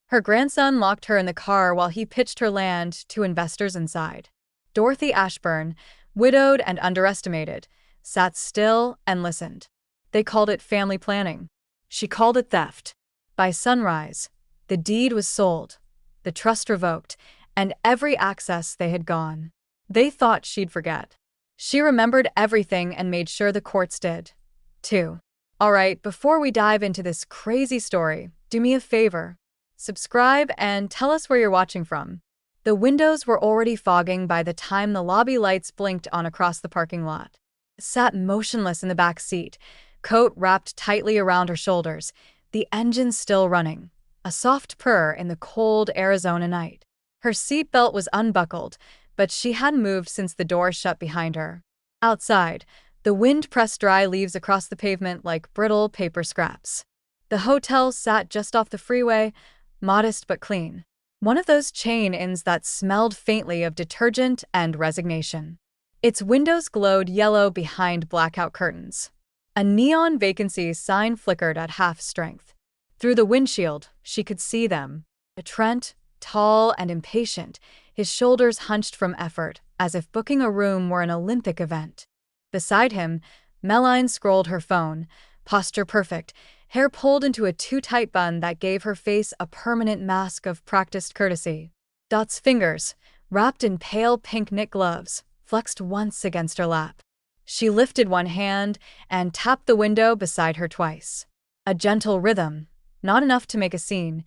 Her grandson locked her in the car while he pitched her land to investors inside. Dorothy Ashburn, widowed and underestimated, sat still and listened. They called it family planning. She called it theft. By sunrise, the deed was sold, the trust revoked, and every access they had gone. They thought she'd forget. She remembered everything and made sure the courts did, too. All right, before we dive into this crazy story, do me a favor. Subscribe and tell us where you're watching from. The windows were already fogging by the time the lobby lights blinked on across the parking lot. Sat motionless in the back seat, coat wrapped tightly around her shoulders, the engine still running, a soft purr in the cold Arizona night. Her seatbelt was unbuckled, but she hadn't moved since the door shut behind her. Outside, the wind pressed dry leaves across the pavement like brittle paper scraps. The hotel sat just off the freeway, modest but clean. One of those chain inns that smelled faintly of detergent and resignation. Its windows glowed yellow behind blackout curtains. A neon vacancy sign flickered at half strength. Through the windshield, she could see them. Trent, tall and impatient, his shoulders hunched from effort, as if booking a room were an Olympic event. Beside him, Meline scrolled her phone, posture perfect, hair pulled into a too-tight bun that gave her face a permanent mask of practiced courtesy. Dot's fingers, wrapped in pale pink knit gloves, flexed once against her lap. She lifted one hand and tapped the window beside her twice. A gentle rhythm, not enough to make a scene,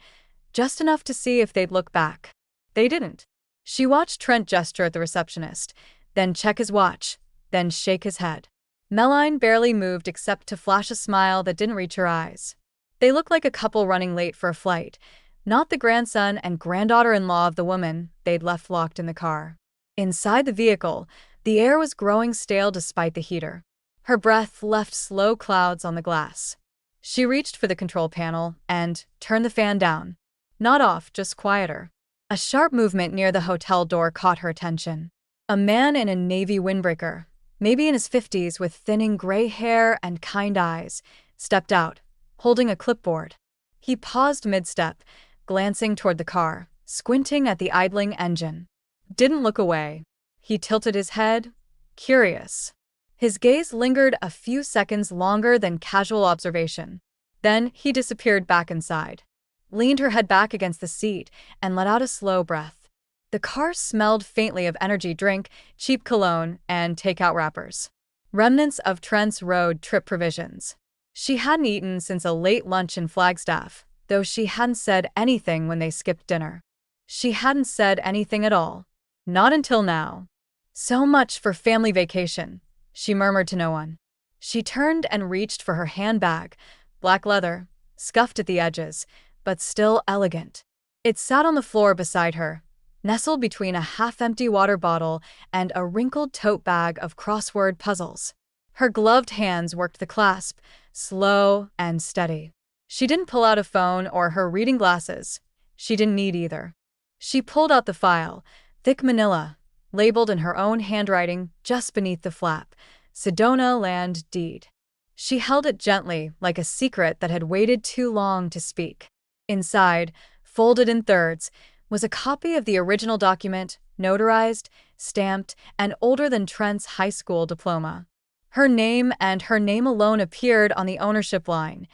just enough to see if they'd look back. They didn't. She watched Trent gesture at the receptionist, then check his watch, then shake his head. Meline barely moved except to flash a smile that didn't reach her eyes. They looked like a couple running late for a flight, not the grandson and granddaughter-in-law of the woman they'd left locked in the car. Inside the vehicle, the air was growing stale despite the heater. Her breath left slow clouds on the glass. She reached for the control panel and turned the fan down. Not off, just quieter. A sharp movement near the hotel door caught her attention. A man in a navy windbreaker, maybe in his 50s with thinning gray hair and kind eyes, stepped out, holding a clipboard. He paused mid-step, glancing toward the car, squinting at the idling engine. Didn't look away. He tilted his head, curious. His gaze lingered a few seconds longer than casual observation. Then he disappeared back inside, leaned her head back against the seat, and let out a slow breath. The car smelled faintly of energy drink, cheap cologne, and takeout wrappers. Remnants of Trent's road trip provisions. She hadn't eaten since a late lunch in Flagstaff, though she hadn't said anything when they skipped dinner. She hadn't said anything at all. Not until now. So much for family vacation, she murmured to no one. She turned and reached for her handbag, black leather, scuffed at the edges, but still elegant. It sat on the floor beside her, nestled between a half-empty water bottle and a wrinkled tote bag of crossword puzzles. Her gloved hands worked the clasp, slow and steady. She didn't pull out a phone or her reading glasses. She didn't need either. She pulled out the file, thick manila, labeled in her own handwriting just beneath the flap, Sedona Land Deed. She held it gently, like a secret that had waited too long to speak. Inside, folded in thirds, was a copy of the original document, notarized, stamped, and older than Trent's high school diploma. Her name and her name alone appeared on the ownership line,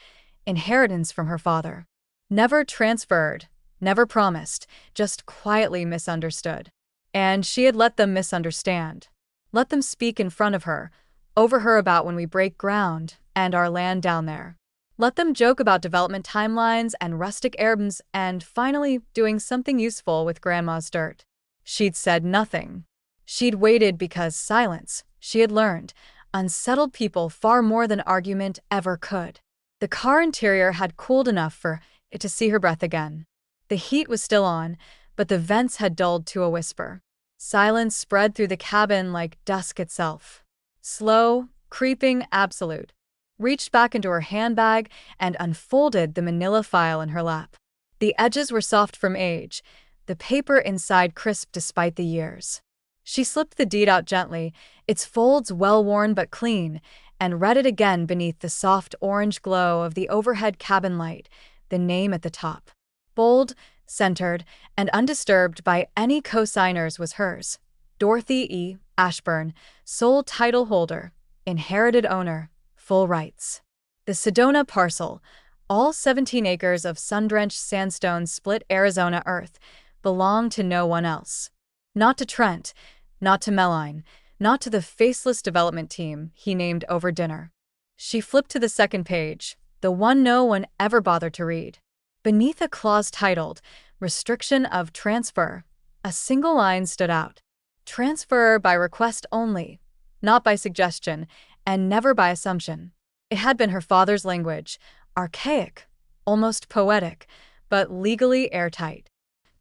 inheritance from her father. Never transferred, never promised, just quietly misunderstood. And she had let them misunderstand. Let them speak in front of her, over her about when we break ground and our land down there. Let them joke about development timelines and rustic heirlooms and finally doing something useful with Grandma's dirt. She'd said nothing. She'd waited because silence, she had learned, unsettled people far more than argument ever could. The car interior had cooled enough for it to see her breath again. The heat was still on, but the vents had dulled to a whisper. Silence spread through the cabin like dusk itself. Slow, creeping, absolute. Reached back into her handbag and unfolded the manila file in her lap. The edges were soft from age, the paper inside crisp despite the years. She slipped the deed out gently, its folds well-worn but clean, and read it again beneath the soft orange glow of the overhead cabin light, the name at the top. Bold, centered, and undisturbed by any co-signers was hers. Dorothy E. Ashburn, sole title holder, inherited owner, full rights. The Sedona parcel, all 17 acres of sun-drenched sandstone split Arizona earth, belonged to no one else. Not to Trent, not to Meline, not to the faceless development team he named over dinner. She flipped to the second page, the one no one ever bothered to read. Beneath a clause titled, Restriction of Transfer, a single line stood out. Transfer by request only, not by suggestion, and never by assumption. It had been her father's language, archaic, almost poetic, but legally airtight.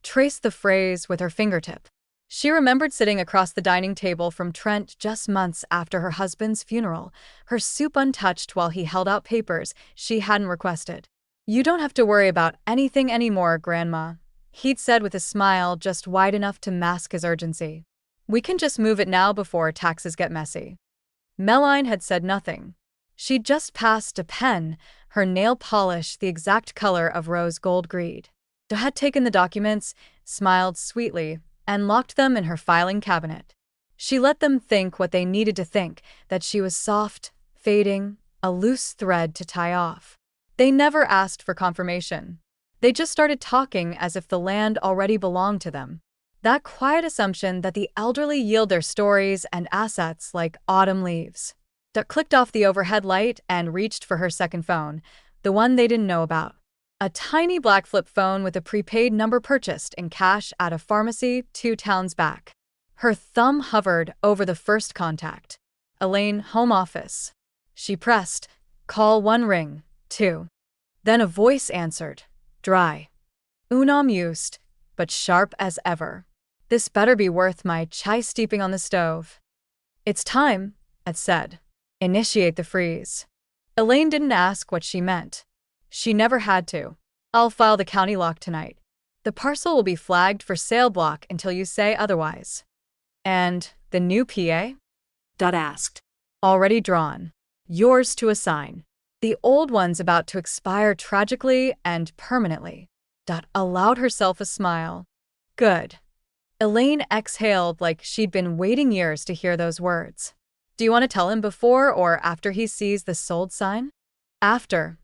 Traced the phrase with her fingertip. She remembered sitting across the dining table from Trent just months after her husband's funeral, her soup untouched while he held out papers she hadn't requested. "You don't have to worry about anything anymore, Grandma," he'd said with a smile just wide enough to mask his urgency. "We can just move it now before taxes get messy." Meline had said nothing. She'd just passed a pen, her nail polish the exact color of rose gold greed. She had taken the documents, smiled sweetly, and locked them in her filing cabinet. She let them think what they needed to think, that she was soft, fading, a loose thread to tie off. They never asked for confirmation. They just started talking as if the land already belonged to them. That quiet assumption that the elderly yield their stories and assets like autumn leaves. Duck clicked off the overhead light and reached for her second phone, the one they didn't know about. A tiny black flip phone with a prepaid number purchased in cash at a pharmacy 2 towns back. Her thumb hovered over the first contact. Elaine, home office. She pressed. Call 1 ring, 2. Then a voice answered. Dry. Unamused, but sharp as ever. "This better be worth my chai steeping on the stove." "It's time," it said. "Initiate the freeze." Elaine didn't ask what she meant. She never had to. "I'll file the county lock tonight. The parcel will be flagged for sale block until you say otherwise." "And the new PA?" Dot asked. "Already drawn. Yours to assign. The old one's about to expire tragically and permanently." Dot allowed herself a smile. "Good." Elaine exhaled like she'd been waiting years to hear those words. "Do you want to tell him before or after he sees the sold sign?" "After,"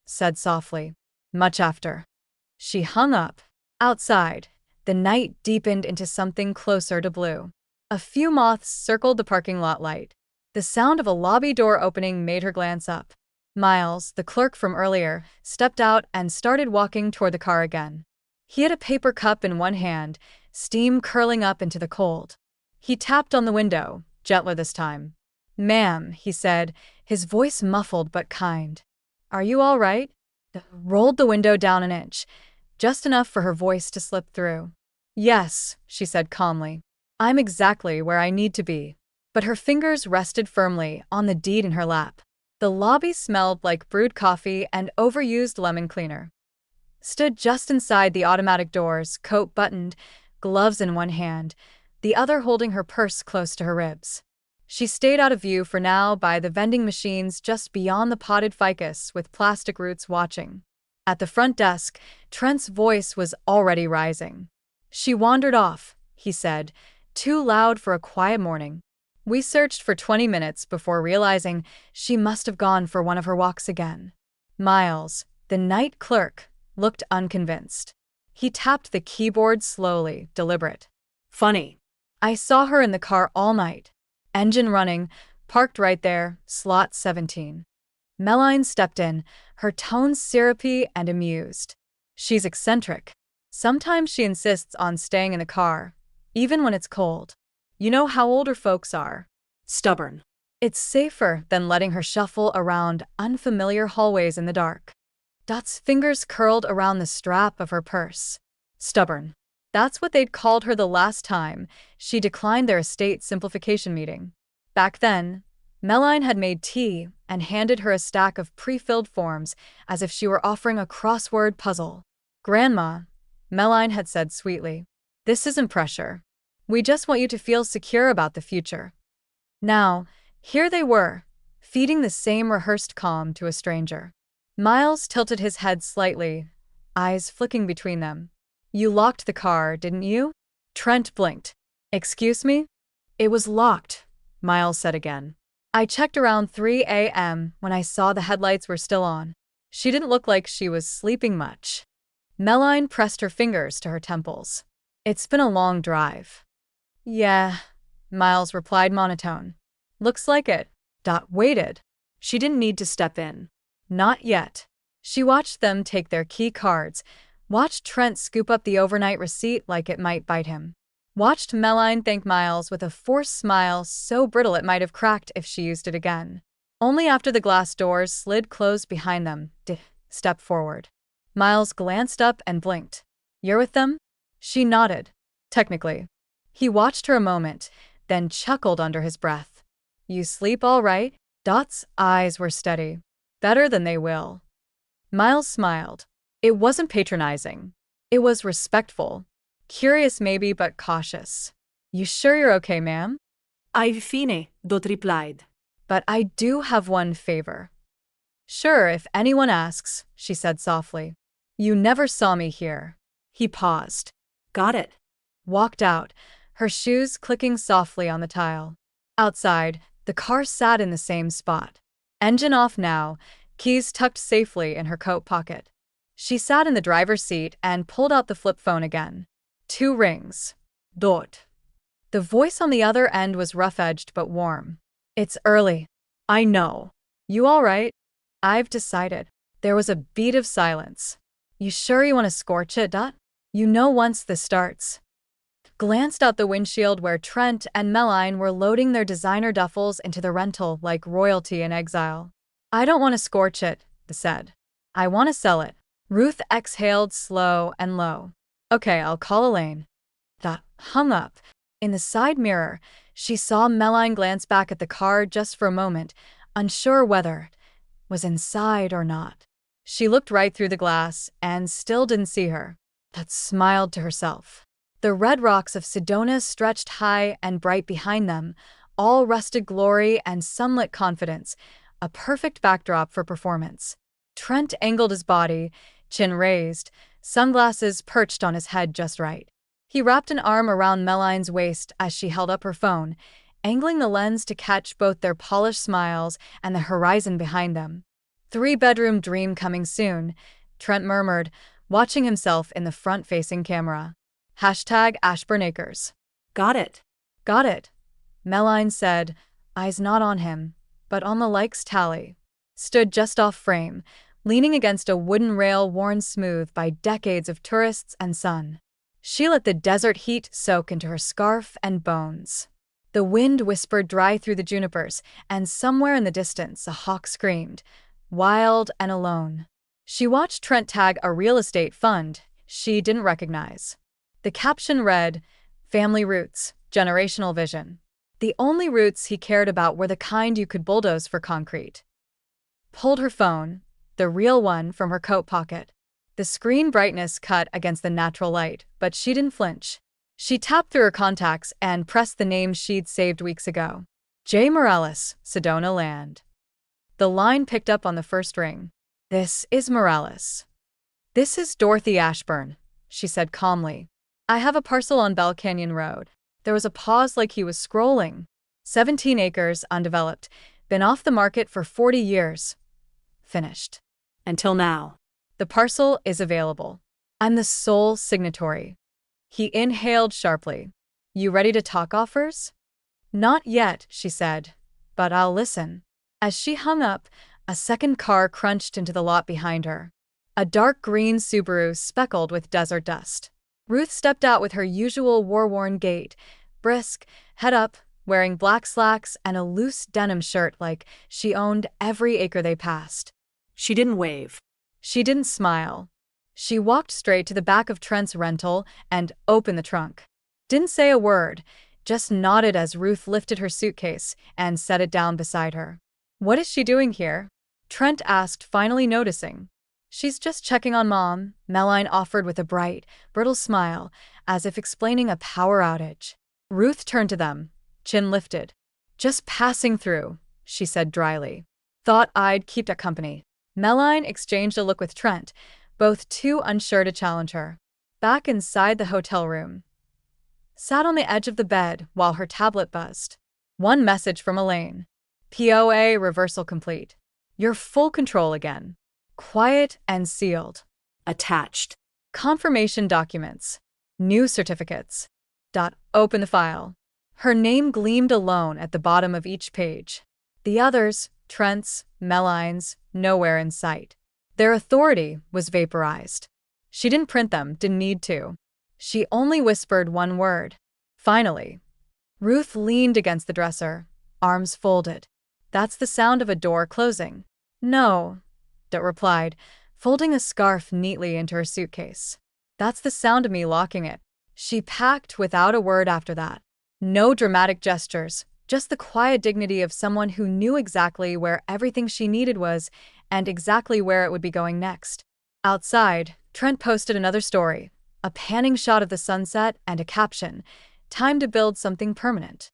said softly. "Much after." She hung up. Outside, the night deepened into something closer to blue. A few moths circled the parking lot light. The sound of a lobby door opening made her glance up. Miles, the clerk from earlier, stepped out and started walking toward the car again. He had a paper cup in one hand, steam curling up into the cold. He tapped on the window, gentler this time. "Ma'am," he said, his voice muffled but kind. "Are you all right?" Rolled the window down an inch, just enough for her voice to slip through. "Yes," she said calmly. "I'm exactly where I need to be." But her fingers rested firmly on the deed in her lap. The lobby smelled like brewed coffee and overused lemon cleaner. Stood just inside the automatic doors, coat buttoned, gloves in one hand, the other holding her purse close to her ribs. She stayed out of view for now by the vending machines just beyond the potted ficus with plastic roots watching. At the front desk, Trent's voice was already rising. "She wandered off," he said, too loud for a quiet morning. "We searched for 20 minutes before realizing she must have gone for one of her walks again." Miles, the night clerk, looked unconvinced. He tapped the keyboard slowly, deliberate. "Funny. I saw her in the car all night. Engine running, parked right there, slot 17. Meline stepped in, her tone syrupy and amused. "She's eccentric. Sometimes she insists on staying in the car, even when it's cold. You know how older folks are. Stubborn. It's safer than letting her shuffle around unfamiliar hallways in the dark." Dot's fingers curled around the strap of her purse. Stubborn. That's what they'd called her the last time she declined their estate simplification meeting. Back then, Meline had made tea and handed her a stack of pre-filled forms as if she were offering a crossword puzzle. "Grandma," Meline had said sweetly, "this isn't pressure. We just want you to feel secure about the future." Now, here they were, feeding the same rehearsed calm to a stranger. Miles tilted his head slightly, eyes flicking between them. You locked the car, didn't you? Trent blinked. Excuse me? It was locked, Miles said again. I checked around 3 a.m. when I saw the headlights were still on. She didn't look like she was sleeping much. Melline pressed her fingers to her temples. It's been a long drive. Yeah, Miles replied monotone. Looks like it. Dot waited. She didn't need to step in. Not yet. She watched them take their key cards, watched Trent scoop up the overnight receipt like it might bite him. Watched Melline thank Miles with a forced smile so brittle it might have cracked if she used it again. Only after the glass doors slid closed behind them did step forward. Miles glanced up and blinked. You're with them? She nodded. Technically. He watched her a moment, then chuckled under his breath. You sleep all right? Dot's eyes were steady. Better than they will. Miles smiled. It wasn't patronizing. It was respectful. Curious maybe, but cautious. You sure you're okay, ma'am? I've fine, Dot replied. But I do have one favor. Sure, if anyone asks, she said softly. You never saw me here. He paused. Got it. Walked out, her shoes clicking softly on the tile. Outside, the car sat in the same spot. Engine off now, keys tucked safely in her coat pocket. She sat in the driver's seat and pulled out the flip phone again. 2 rings. Dot. The voice on the other end was rough-edged but warm. It's early. I know. You all right? I've decided. There was a beat of silence. You sure you want to scorch it, Dot? You know once this starts. Glanced out the windshield where Trent and Melline were loading their designer duffels into the rental like royalty in exile. I don't want to scorch it, they said. I want to sell it. Ruth exhaled slow and low. Okay, I'll call Elaine. Dot hung up. In the side mirror, she saw Melline glance back at the car just for a moment, unsure whether it was inside or not. She looked right through the glass and still didn't see her. Dot smiled to herself. The red rocks of Sedona stretched high and bright behind them, all rusted glory and sunlit confidence, a perfect backdrop for performance. Trent angled his body, chin raised, sunglasses perched on his head just right. He wrapped an arm around Melline's waist as she held up her phone, angling the lens to catch both their polished smiles and the horizon behind them. 3-bedroom dream coming soon, Trent murmured, watching himself in the front-facing camera. #AshburnAcres. Got it. Got it, Melline said, eyes not on him, but on the likes tally. Stood just off frame, leaning against a wooden rail worn smooth by decades of tourists and sun. She let the desert heat soak into her scarf and bones. The wind whispered dry through the junipers, and somewhere in the distance a hawk screamed, wild and alone. She watched Trent tag a real estate fund she didn't recognize. The caption read, Family Roots, Generational Vision. The only roots he cared about were the kind you could bulldoze for concrete. Pulled her phone, the real one, from her coat pocket. The screen brightness cut against the natural light, but she didn't flinch. She tapped through her contacts and pressed the name she'd saved weeks ago. J. Morales, Sedona Land. The line picked up on the first ring. This is Morales. This is Dorothy Ashburn, she said calmly. I have a parcel on Bell Canyon Road. There was a pause like he was scrolling. 17 acres, undeveloped. Been off the market for 40 years. Finished. Until now. The parcel is available. I'm the sole signatory. He inhaled sharply. You ready to talk offers? Not yet, she said, but I'll listen. As she hung up, a second car crunched into the lot behind her. A dark green Subaru speckled with desert dust. Ruth stepped out with her usual war-worn gait, brisk, head up, wearing black slacks and a loose denim shirt like she owned every acre they passed. She didn't wave. She didn't smile. She walked straight to the back of Trent's rental and opened the trunk. Didn't say a word, just nodded as Ruth lifted her suitcase and set it down beside her. What is she doing here? Trent asked, finally noticing. She's just checking on Mom, Melline offered with a bright, brittle smile, as if explaining a power outage. Ruth turned to them, chin lifted. Just passing through, she said dryly. Thought I'd keep it company. Melline exchanged a look with Trent, both too unsure to challenge her. back inside the hotel room, sat on the edge of the bed while her tablet buzzed. One message from Elaine. POA reversal complete. You're full control again. Quiet and sealed. Attached. Confirmation documents. New certificates. Open the file. Her name gleamed alone at the bottom of each page. The others, Trent's, Meline's, nowhere in sight. Their authority was vaporized. She didn't print them, didn't need to. She only whispered one word. Finally. Ruth leaned against the dresser, arms folded. That's the sound of a door closing. No, Dot replied, folding a scarf neatly into her suitcase. That's the sound of me locking it. She packed without a word after that. No dramatic gestures, just the quiet dignity of someone who knew exactly where everything she needed was and exactly where it would be going next. Outside, Trent posted another story, a panning shot of the sunset and a caption, "Time to build something permanent."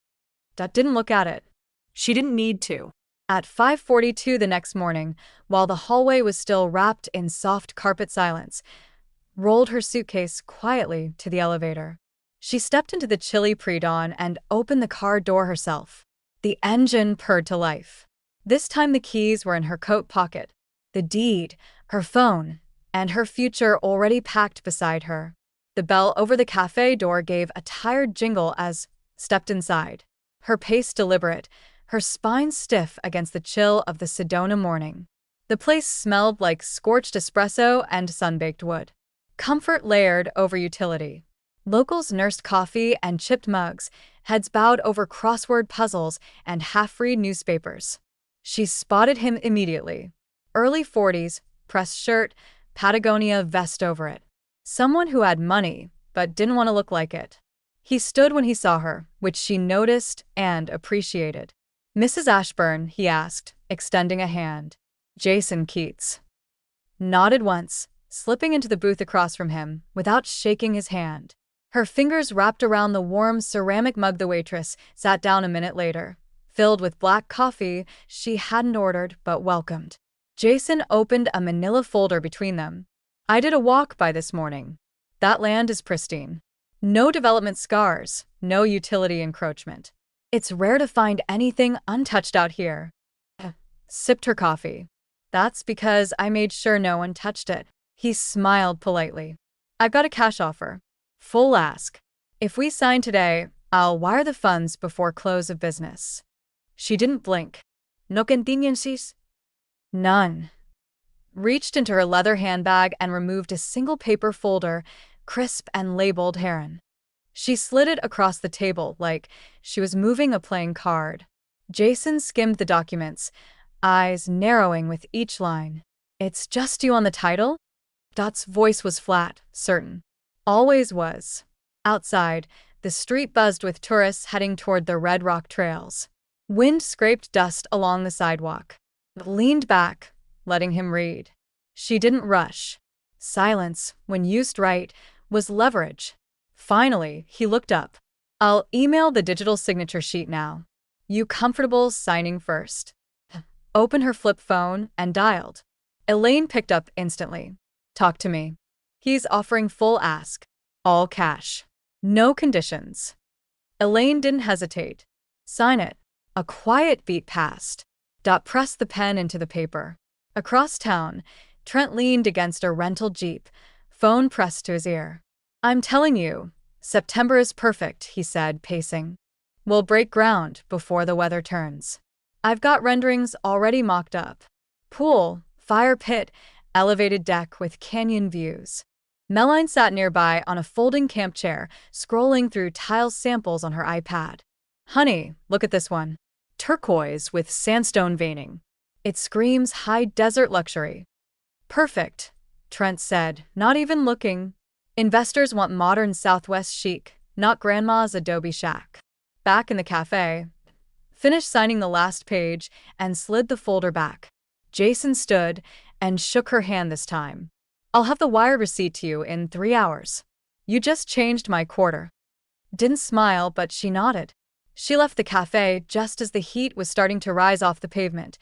Dot didn't look at it. She didn't need to. At 5:42 the next morning, while the hallway was still wrapped in soft carpet silence, rolled her suitcase quietly to the elevator. She stepped into the chilly pre-dawn and opened the car door herself. The engine purred to life. This time the keys were in her coat pocket, the deed, her phone, and her future already packed beside her. The bell over the cafe door gave a tired jingle as stepped inside. Her pace deliberate, her spine stiff against the chill of the Sedona morning. The place smelled like scorched espresso and sun-baked wood. Comfort layered over utility. Locals nursed coffee and chipped mugs, heads bowed over crossword puzzles and half-read newspapers. She spotted him immediately. Early 40s, pressed shirt, Patagonia vest over it. Someone who had money, but didn't want to look like it. He stood when he saw her, which she noticed and appreciated. "Mrs. Ashburn," he asked, extending a hand. Jason Keats. Nodded once, slipping into the booth across from him, without shaking his hand. Her fingers wrapped around the warm ceramic mug. The waitress sat down a minute later, filled with black coffee she hadn't ordered but welcomed. Jason opened a manila folder between them. "I did a walk by this morning. That land is pristine. No development scars, no utility encroachment. It's rare to find anything untouched out here." Sipped her coffee. "That's because I made sure no one touched it." He smiled politely. "I've got a cash offer. Full ask. If we sign today, I'll wire the funds before close of business." She didn't blink. "No contingencies?" "None." Reached into her leather handbag and removed a single paper folder, crisp and labeled Heron. She slid it across the table like she was moving a playing card. Jason skimmed the documents, eyes narrowing with each line. "It's just you on the title?" Dot's voice was flat, certain. Always was. Outside, the street buzzed with tourists heading toward the Red Rock trails. Wind scraped dust along the sidewalk. Leaned back, letting him read. She didn't rush. Silence, when used right, was leverage. Finally, he looked up. "I'll email the digital signature sheet now. You comfortable signing first?" Opened her flip phone and dialed. Elaine picked up instantly. "Talk to me." "He's offering full ask. All cash. No conditions." Elaine didn't hesitate. "Sign it." A quiet beat passed. Dot pressed the pen into the paper. Across town, Trent leaned against a rental jeep, phone pressed to his ear. "I'm telling you, September is perfect," he said, pacing. "We'll break ground before the weather turns. I've got renderings already mocked up. Pool, fire pit, elevated deck with canyon views." Meline sat nearby on a folding camp chair, scrolling through tile samples on her iPad. "Honey, look at this one. Turquoise with sandstone veining. It screams high desert luxury." "Perfect," Trent said, not even looking. "Investors want modern Southwest chic, not grandma's adobe shack." Back in the cafe, finished signing the last page and slid the folder back. Jason stood and shook her hand this time. "I'll have the wire receipt to you in 3 hours. You just changed my quarter." Didn't smile, but she nodded. She left the cafe just as the heat was starting to rise off the pavement,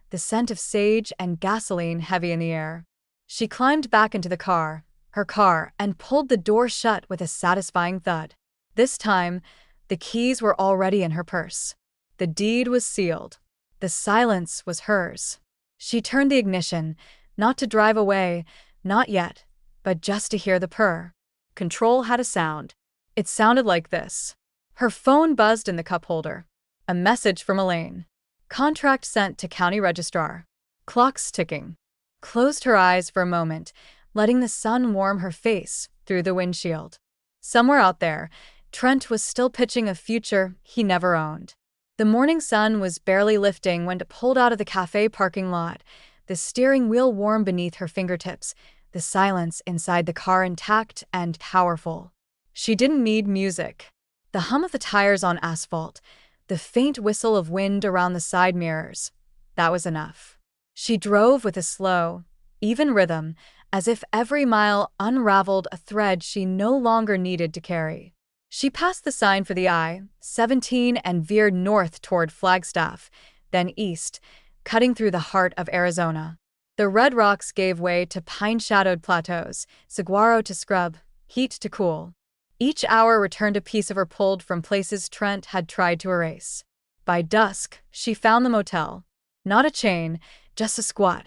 the scent of sage and gasoline heavy in the air. She climbed back into the car, her car, and pulled the door shut with a satisfying thud. This time, the keys were already in her purse. The deed was sealed. The silence was hers. She turned the ignition, not to drive away, not yet, but just to hear the purr. Control had a sound. It sounded like this. Her phone buzzed in the cup holder. A message from Elaine. Contract sent to county registrar. Clocks ticking. Closed her eyes for a moment, letting the sun warm her face through the windshield. Somewhere out there, Trent was still pitching a future he never owned. The morning sun was barely lifting when it pulled out of the cafe parking lot, the steering wheel warm beneath her fingertips, the silence inside the car intact and powerful. She didn't need music. The hum of the tires on asphalt, the faint whistle of wind around the side mirrors, that was enough. She drove with a slow, even rhythm, as if every mile unraveled a thread she no longer needed to carry. She passed the sign for the I-17 and veered north toward Flagstaff, then east, cutting through the heart of Arizona. The red rocks gave way to pine-shadowed plateaus, saguaro to scrub, heat to cool. Each hour returned a piece of her pulled from places Trent had tried to erase. By dusk, she found the motel. Not a chain, just a squat,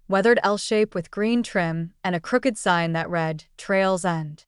weathered L-shape with green trim and a crooked sign that read, Trail's End.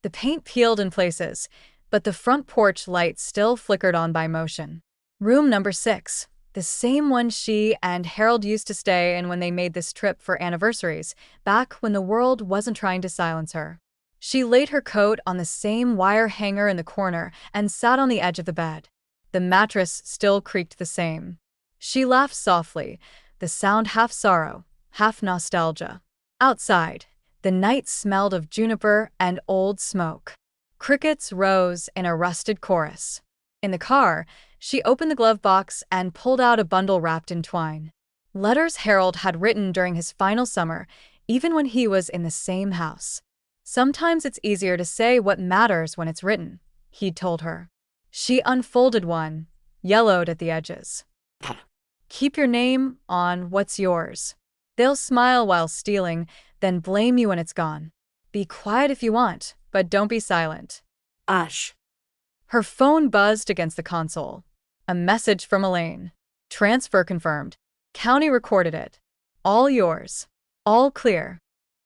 The paint peeled in places, but the front porch light still flickered on by motion. Room number 6, the same one she and Harold used to stay in when they made this trip for anniversaries, back when the world wasn't trying to silence her. She laid her coat on the same wire hanger in the corner and sat on the edge of the bed. The mattress still creaked the same. She laughed softly, the sound half sorrow, half nostalgia. Outside, the night smelled of juniper and old smoke. Crickets rose in a rusted chorus. In the car, she opened the glove box and pulled out a bundle wrapped in twine. Letters Harold had written during his final summer, even when he was in the same house. Sometimes it's easier to say what matters when it's written, he'd told her. She unfolded one, yellowed at the edges. Keep your name on what's yours. They'll smile while stealing, then blame you when it's gone. Be quiet if you want, but don't be silent. Ush. Her phone buzzed against the console. A message from Elaine. Transfer confirmed. County recorded it. All yours. All clear.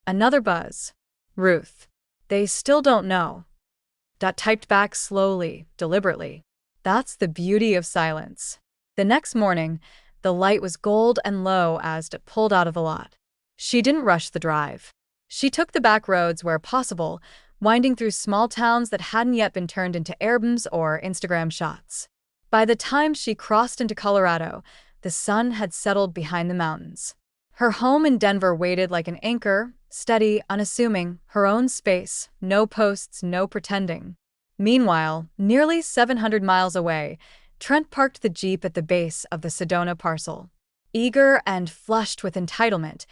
Another buzz. Ruth. They still don't know. Dot typed back slowly, deliberately. That's the beauty of silence. The next morning, the light was gold and low as Dot pulled out of the lot. She didn't rush the drive. She took the back roads where possible, winding through small towns that hadn't yet been turned into albums or Instagram shots. By the time she crossed into Colorado, the sun had settled behind the mountains. Her home in Denver waited like an anchor, steady, unassuming, her own space, no posts, no pretending. Meanwhile, nearly 700 miles away, Trent parked the Jeep at the base of the Sedona parcel. Eager and flushed with entitlement,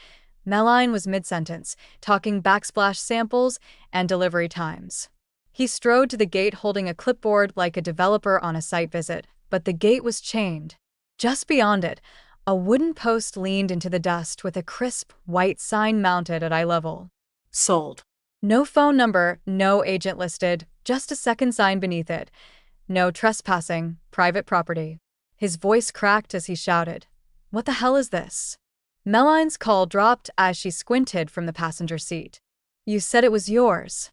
Meline was mid-sentence, talking backsplash samples and delivery times. He strode to the gate holding a clipboard like a developer on a site visit, but the gate was chained. Just beyond it, a wooden post leaned into the dust with a crisp, white sign mounted at eye level. Sold. No phone number, no agent listed, just a second sign beneath it. No trespassing, private property. His voice cracked as he shouted, "What the hell is this?" Meline's call dropped as she squinted from the passenger seat. "You said it was yours."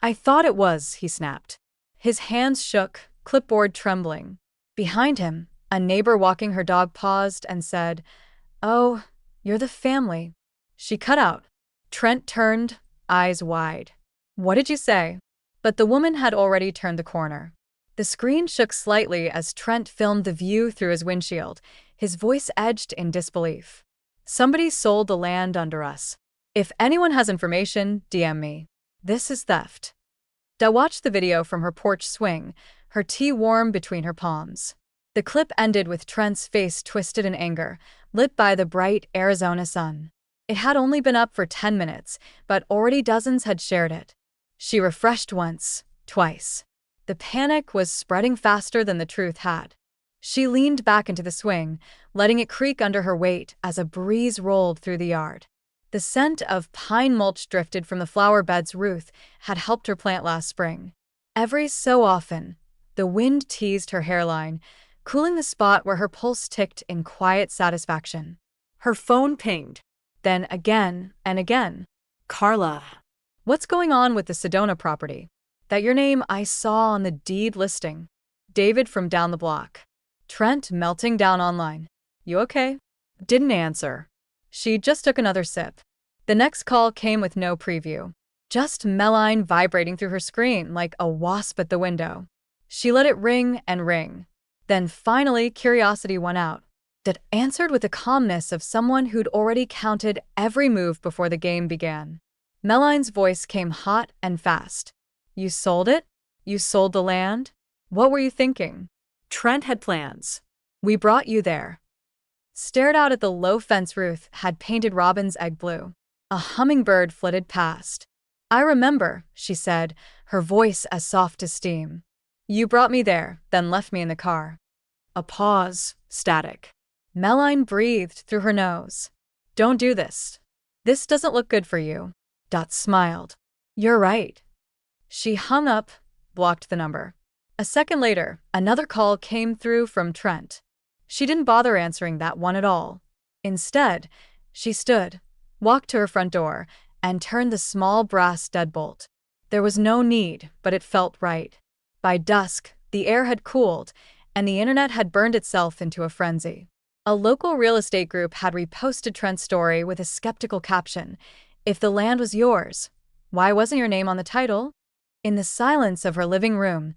"I thought it was," he snapped. His hands shook, clipboard trembling. Behind him, a neighbor walking her dog paused and said, "Oh, you're the family." She cut out. Trent turned, eyes wide. "What did you say?" But the woman had already turned the corner. The screen shook slightly as Trent filmed the view through his windshield, his voice edged in disbelief. "Somebody sold the land under us. If anyone has information, DM me. This is theft." Da watched the video from her porch swing, her tea warm between her palms. The clip ended with Trent's face twisted in anger, lit by the bright Arizona sun. It had only been up for 10 minutes, but already dozens had shared it. She refreshed once, twice. The panic was spreading faster than the truth had. She leaned back into the swing, letting it creak under her weight as a breeze rolled through the yard. The scent of pine mulch drifted from the flower beds Ruth had helped her plant last spring. Every so often, the wind teased her hairline, cooling the spot where her pulse ticked in quiet satisfaction. Her phone pinged. Then again and again. Carla. What's going on with the Sedona property? That your name I saw on the deed listing. David from down the block. Trent melting down online. You okay? Didn't answer. She just took another sip. The next call came with no preview. Just Meline vibrating through her screen like a wasp at the window. She let it ring and ring. Then finally curiosity won out. That answered with the calmness of someone who'd already counted every move before the game began. Meline's voice came hot and fast. You sold it? You sold the land? What were you thinking? Trent had plans. We brought you there. Stared out at the low fence Ruth had painted Robin's egg blue. A hummingbird flitted past. I remember, she said, her voice as soft as steam. You brought me there, then left me in the car. A pause, static. Meline breathed through her nose. Don't do this. This doesn't look good for you. Dot smiled. You're right. She hung up, blocked the number. A second later, another call came through from Trent. She didn't bother answering that one at all. Instead, she stood, walked to her front door, and turned the small brass deadbolt. There was no need, but it felt right. By dusk, the air had cooled, and the internet had burned itself into a frenzy. A local real estate group had reposted Trent's story with a skeptical caption, "If the land was yours, why wasn't your name on the title?" In the silence of her living room,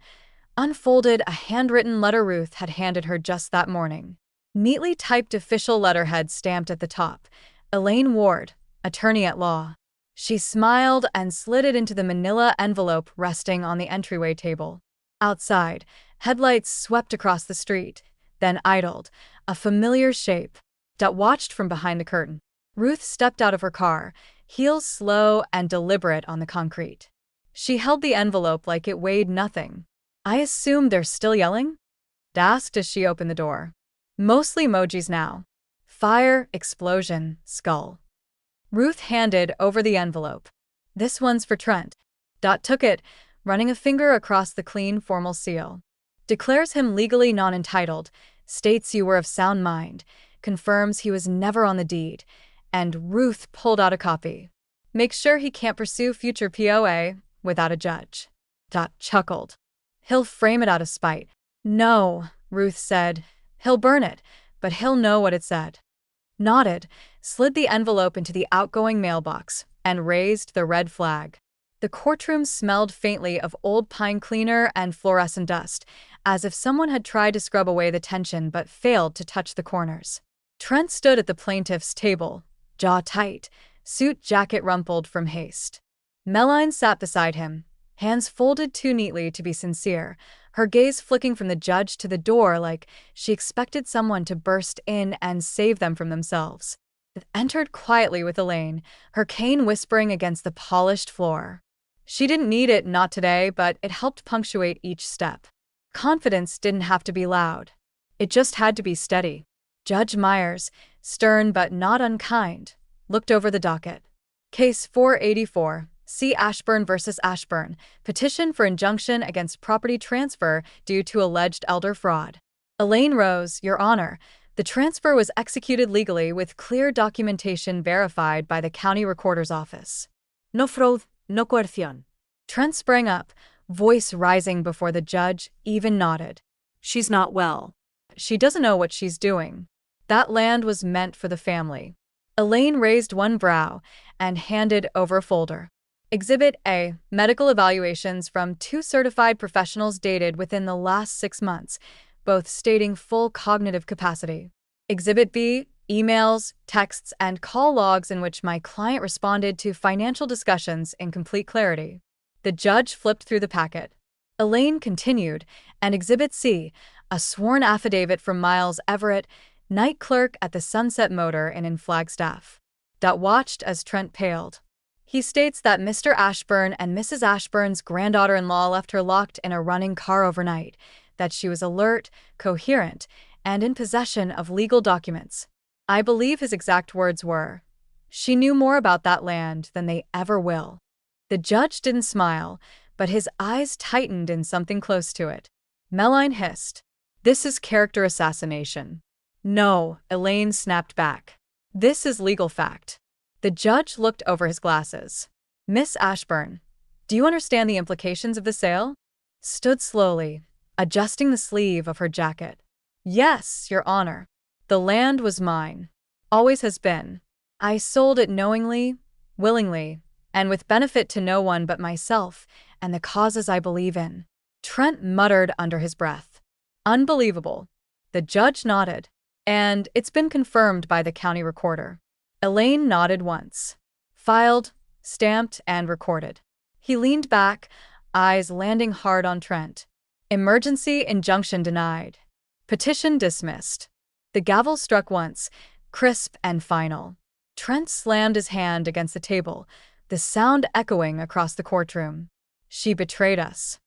unfolded a handwritten letter Ruth had handed her just that morning. Neatly typed official letterhead stamped at the top, Elaine Ward, attorney at law. She smiled and slid it into the manila envelope resting on the entryway table. Outside, headlights swept across the street, then idled, a familiar shape. Dot watched from behind the curtain. Ruth stepped out of her car, heels slow and deliberate on the concrete. She held the envelope like it weighed nothing. I assume they're still yelling? Asked as she opened the door. Mostly emojis now. Fire, explosion, skull. Ruth handed over the envelope. This one's for Trent. Dot took it, running a finger across the clean, formal seal. Declares him legally non-entitled, states you were of sound mind, confirms he was never on the deed, and Ruth pulled out a copy. Makes sure he can't pursue future POA without a judge. Dot chuckled. He'll frame it out of spite. No, Ruth said. He'll burn it, but he'll know what it said. Nodded, slid the envelope into the outgoing mailbox, and raised the red flag. The courtroom smelled faintly of old pine cleaner and fluorescent dust, as if someone had tried to scrub away the tension but failed to touch the corners. Trent stood at the plaintiff's table, jaw tight, suit jacket rumpled from haste. Meline sat beside him, hands folded too neatly to be sincere, her gaze flicking from the judge to the door like she expected someone to burst in and save them from themselves. It entered quietly with Elaine, her cane whispering against the polished floor. She didn't need it, not today, but it helped punctuate each step. Confidence didn't have to be loud. It just had to be steady. Judge Myers, stern but not unkind, looked over the docket. Case 484. C. Ashburn v. Ashburn, petition for injunction against property transfer due to alleged elder fraud. Elaine rose, Your Honor. The transfer was executed legally with clear documentation verified by the county recorder's office. No fraud, no coerción. Trent sprang up, voice rising before the judge even nodded. She's not well. She doesn't know what she's doing. That land was meant for the family. Elaine raised one brow and handed over a folder. Exhibit A, medical evaluations from 2 certified professionals dated within the last 6 months, both stating full cognitive capacity. Exhibit B, emails, texts, and call logs in which my client responded to financial discussions in complete clarity. The judge flipped through the packet. Elaine continued, and Exhibit C, a sworn affidavit from Miles Everett, night clerk at the Sunset Motor Inn in Flagstaff. Dot watched as Trent paled. He states that Mr. Ashburn and Mrs. Ashburn's granddaughter-in-law left her locked in a running car overnight, that she was alert, coherent, and in possession of legal documents. I believe his exact words were, She knew more about that land than they ever will. The judge didn't smile, but his eyes tightened in something close to it. Meline hissed, "This is character assassination." "No," Elaine snapped back. "This is legal fact." The judge looked over his glasses. "Miss Ashburn, do you understand the implications of the sale?" Stood slowly, adjusting the sleeve of her jacket. "Yes, Your Honor. The land was mine. Always has been. I sold it knowingly, willingly, and with benefit to no one but myself and the causes I believe in." Trent muttered under his breath. "Unbelievable." The judge nodded. "And it's been confirmed by the county recorder." Elaine nodded once. "Filed, stamped, and recorded." He leaned back, eyes landing hard on Trent. "Emergency injunction denied. Petition dismissed." The gavel struck once, crisp and final. Trent slammed his hand against the table, the sound echoing across the courtroom. "She betrayed us."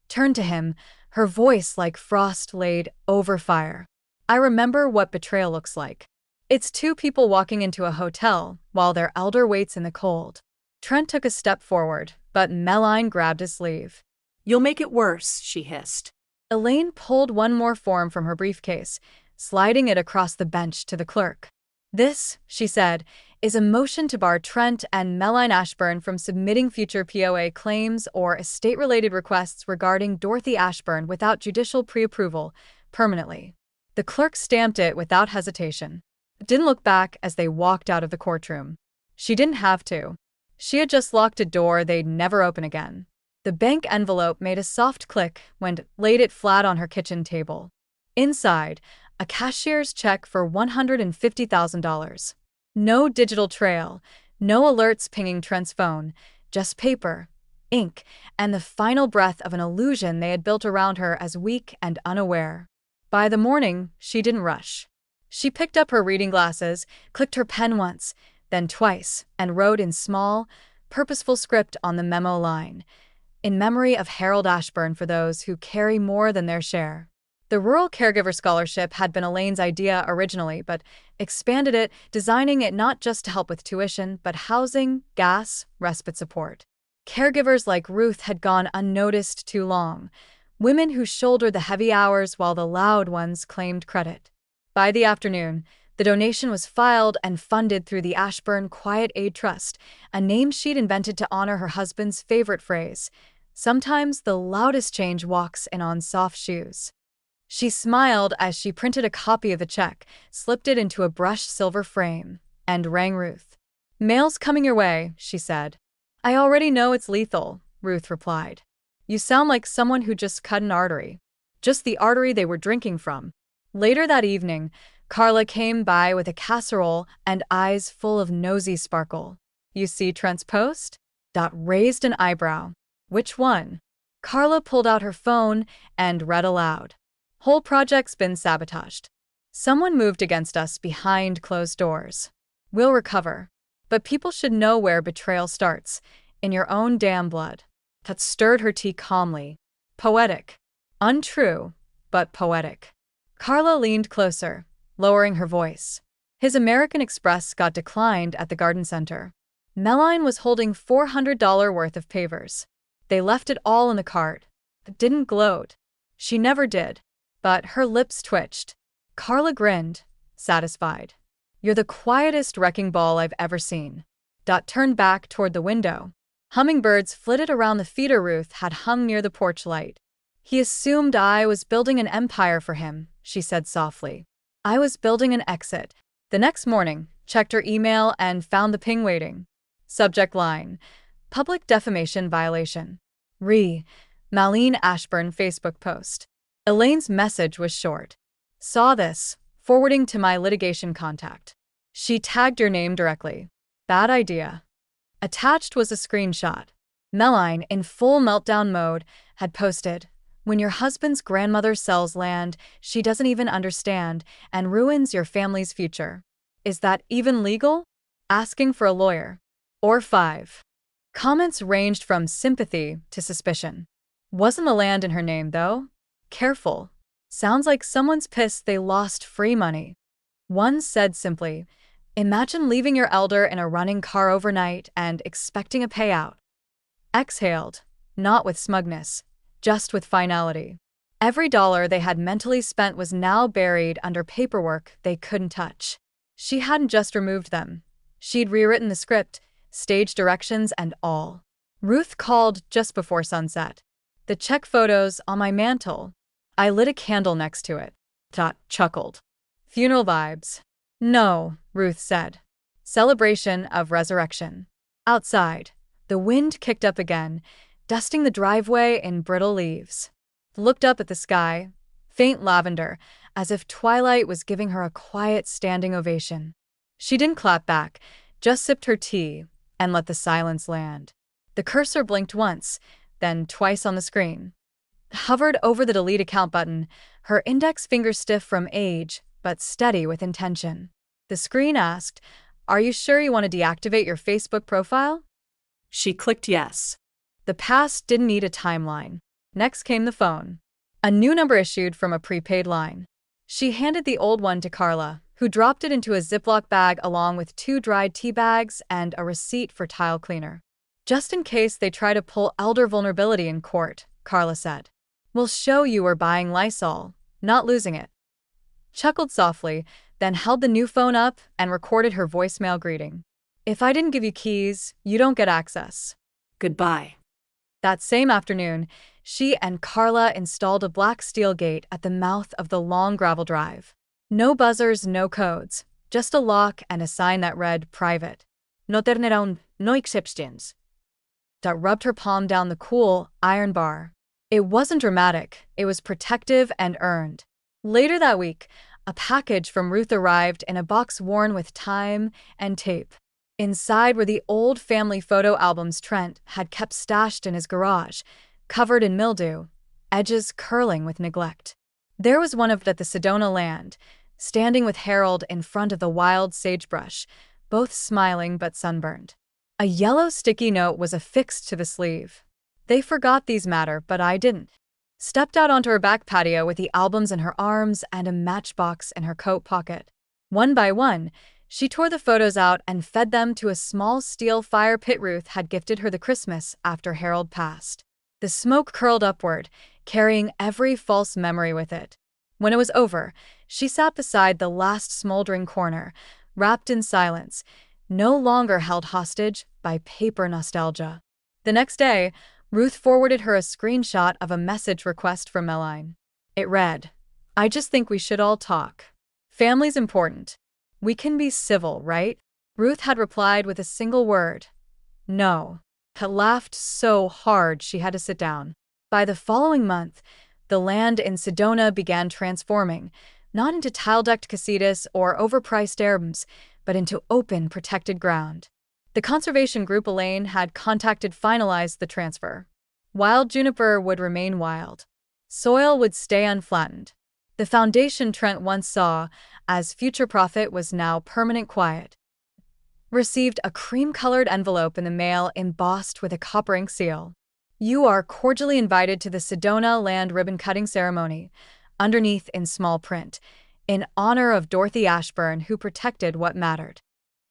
Turned to him, her voice like frost laid over fire. "I remember what betrayal looks like. It's two people walking into a hotel while their elder waits in the cold." Trent took a step forward, but Meline grabbed his sleeve. "You'll make it worse," she hissed. Elaine pulled one more form from her briefcase, sliding it across the bench to the clerk. "This," she said, "is a motion to bar Trent and Meline Ashburn from submitting future POA claims or estate-related requests regarding Dorothy Ashburn without judicial pre-approval, permanently." The clerk stamped it without hesitation. Didn't look back as they walked out of the courtroom. She didn't have to. She had just locked a door they'd never open again. The bank envelope made a soft click when laid it flat on her kitchen table. Inside, a cashier's check for $150,000. No digital trail, no alerts pinging Trent's phone, just paper, ink, and the final breath of an illusion they had built around her as weak and unaware. By the morning, she didn't rush. She picked up her reading glasses, clicked her pen once, then twice, and wrote in small, purposeful script on the memo line, "In memory of Harold Ashburn for those who carry more than their share." The Rural Caregiver Scholarship had been Elaine's idea originally, but expanded it, designing it not just to help with tuition, but housing, gas, respite support. Caregivers like Ruth had gone unnoticed too long, women who shouldered the heavy hours while the loud ones claimed credit. By the afternoon, the donation was filed and funded through the Ashburn Quiet Aid Trust, a name she'd invented to honor her husband's favorite phrase, "Sometimes the loudest change walks in on soft shoes." She smiled as she printed a copy of the check, slipped it into a brushed silver frame, and rang Ruth. "Mail's coming your way," she said. "I already know it's lethal," Ruth replied. "You sound like someone who just cut an artery." Just the artery they were drinking from. Later that evening, Carla came by with a casserole and eyes full of nosy sparkle. "You see Trent's post?" Dot raised an eyebrow. "Which one?" Carla pulled out her phone and read aloud. "Whole project's been sabotaged. Someone moved against us behind closed doors. We'll recover. But people should know where betrayal starts, in your own damn blood." Tut stirred her tea calmly. "Poetic. Untrue, but poetic." Carla leaned closer, lowering her voice. "His American Express got declined at the garden center. Meline was holding $400 worth of pavers. They left it all in the cart. Didn't gloat. She never did. But her lips twitched." Carla grinned, satisfied. "You're the quietest wrecking ball I've ever seen." Dot turned back toward the window. Hummingbirds flitted around the feeder Ruth had hung near the porch light. "He assumed I was building an empire for him," she said softly. "I was building an exit." The next morning, checked her email and found the ping waiting. Subject line: Public defamation violation. Malene Ashburn Facebook post. Elaine's message was short. "Saw this, forwarding to my litigation contact." She tagged your name directly. Bad idea. Attached was a screenshot. Meline, in full meltdown mode, had posted, "When your husband's grandmother sells land she doesn't even understand and ruins your family's future. Is that even legal? Asking for a lawyer." Or 5. Comments ranged from sympathy to suspicion. "Wasn't the land in her name, though? Careful. Sounds like someone's pissed they lost free money." One said simply, Imagine leaving your elder in a running car overnight and expecting a payout. Exhaled, not with smugness, just with finality. Every dollar they had mentally spent was now buried under paperwork they couldn't touch. She hadn't just removed them. She'd rewritten the script, stage directions and all. Ruth called just before sunset. The check photos on my mantle. I lit a candle next to it. Tot chuckled. Funeral vibes. No, Ruth said. Celebration of resurrection. Outside, the wind kicked up again, dusting the driveway in brittle leaves. Looked up at the sky, faint lavender, as if twilight was giving her a quiet standing ovation. She didn't clap back, just sipped her tea and let the silence land. The cursor blinked once, then twice on the screen. Hovered over the delete account button, her index finger stiff from age, but steady with intention. The screen asked, "Are you sure you want to deactivate your Facebook profile?" She clicked yes. The past didn't need a timeline. Next came the phone. A new number issued from a prepaid line. She handed the old one to Carla, who dropped it into a Ziploc bag along with 2 dried tea bags and a receipt for tile cleaner. "Just in case they try to pull elder vulnerability in court," Carla said. "We'll show you we're buying Lysol, not losing it." Chuckled softly, then held the new phone up and recorded her voicemail greeting. "If I didn't give you keys, you don't get access." Goodbye. That same afternoon, she and Carla installed a black steel gate at the mouth of the long gravel drive. No buzzers, no codes, just a lock and a sign that read private. "No turnaround, no exceptions." That rubbed her palm down the cool, iron bar. It wasn't dramatic, it was protective and earned. Later that week, a package from Ruth arrived in a box worn with time and tape. Inside were the old family photo albums Trent had kept stashed in his garage, covered in mildew, edges curling with neglect. There was one of it at the Sedona land, standing with Harold in front of the wild sagebrush, both smiling but sunburned. A yellow sticky note was affixed to the sleeve. "They forgot these matter, but I didn't." Stepped out onto her back patio with the albums in her arms and a matchbox in her coat pocket. One by one, she tore the photos out and fed them to a small steel fire pit Ruth had gifted her the Christmas after Harold passed. The smoke curled upward, carrying every false memory with it. When it was over, she sat beside the last smoldering corner, wrapped in silence, no longer held hostage by paper nostalgia. The next day, Ruth forwarded her a screenshot of a message request from Meline. It read, "I just think we should all talk. Family's important. We can be civil, right?" Ruth had replied with a single word. "No." Had laughed so hard she had to sit down. By the following month, the land in Sedona began transforming, not into tile-decked casitas or overpriced erms, but into open, protected ground. The conservation group Elaine had contacted finalized the transfer. Wild juniper would remain wild. Soil would stay unflattened. The foundation Trent once saw as future profit was now permanent quiet. Received a cream-colored envelope in the mail embossed with a copper ink seal. "You are cordially invited to the Sedona land ribbon-cutting ceremony," underneath in small print, in honor of Dorothy Ashburn who protected what mattered.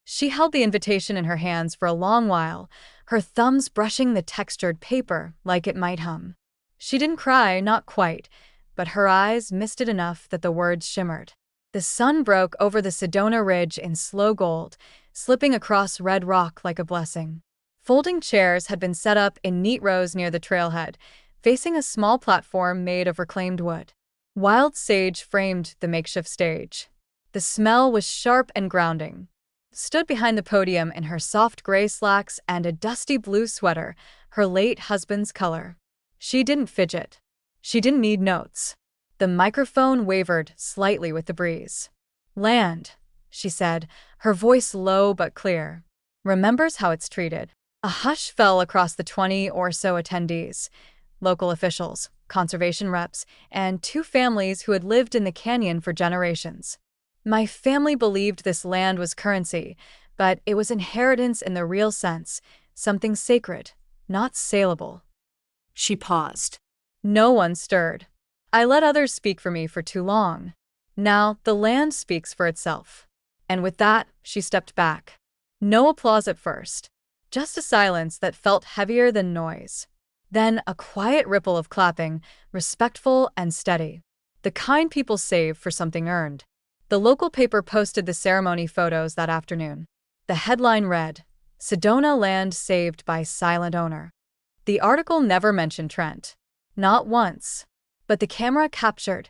She held the invitation in her hands for a long while, her thumbs brushing the textured paper like it might hum. She didn't cry, not quite, but her eyes misted enough that the words shimmered. The sun broke over the Sedona Ridge in slow gold, slipping across red rock like a blessing. Folding chairs had been set up in neat rows near the trailhead, facing a small platform made of reclaimed wood. Wild sage framed the makeshift stage. The smell was sharp and grounding. Stood behind the podium in her soft gray slacks and a dusty blue sweater, her late husband's color. She didn't fidget. She didn't need notes. The microphone wavered slightly with the breeze. "Land," she said, her voice low but clear, "remembers how it's treated." A hush fell across the 20 or so attendees, local officials, conservation reps, and 2 families who had lived in the canyon for generations. "My family believed this land was currency, but it was inheritance in the real sense, something sacred, not saleable." She paused. No one stirred. "I let others speak for me for too long. Now the land speaks for itself." And with that, she stepped back. No applause at first, just a silence that felt heavier than noise. Then a quiet ripple of clapping, respectful and steady. The kind people save for something earned. The local paper posted the ceremony photos that afternoon. The headline read, "Sedona Land Saved by Silent Owner." The article never mentioned Trent. Not once. But the camera captured,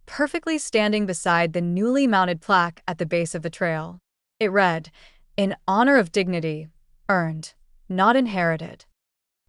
perfectly standing beside the newly mounted plaque at the base of the trail. It read, "In honor of dignity, earned, not inherited."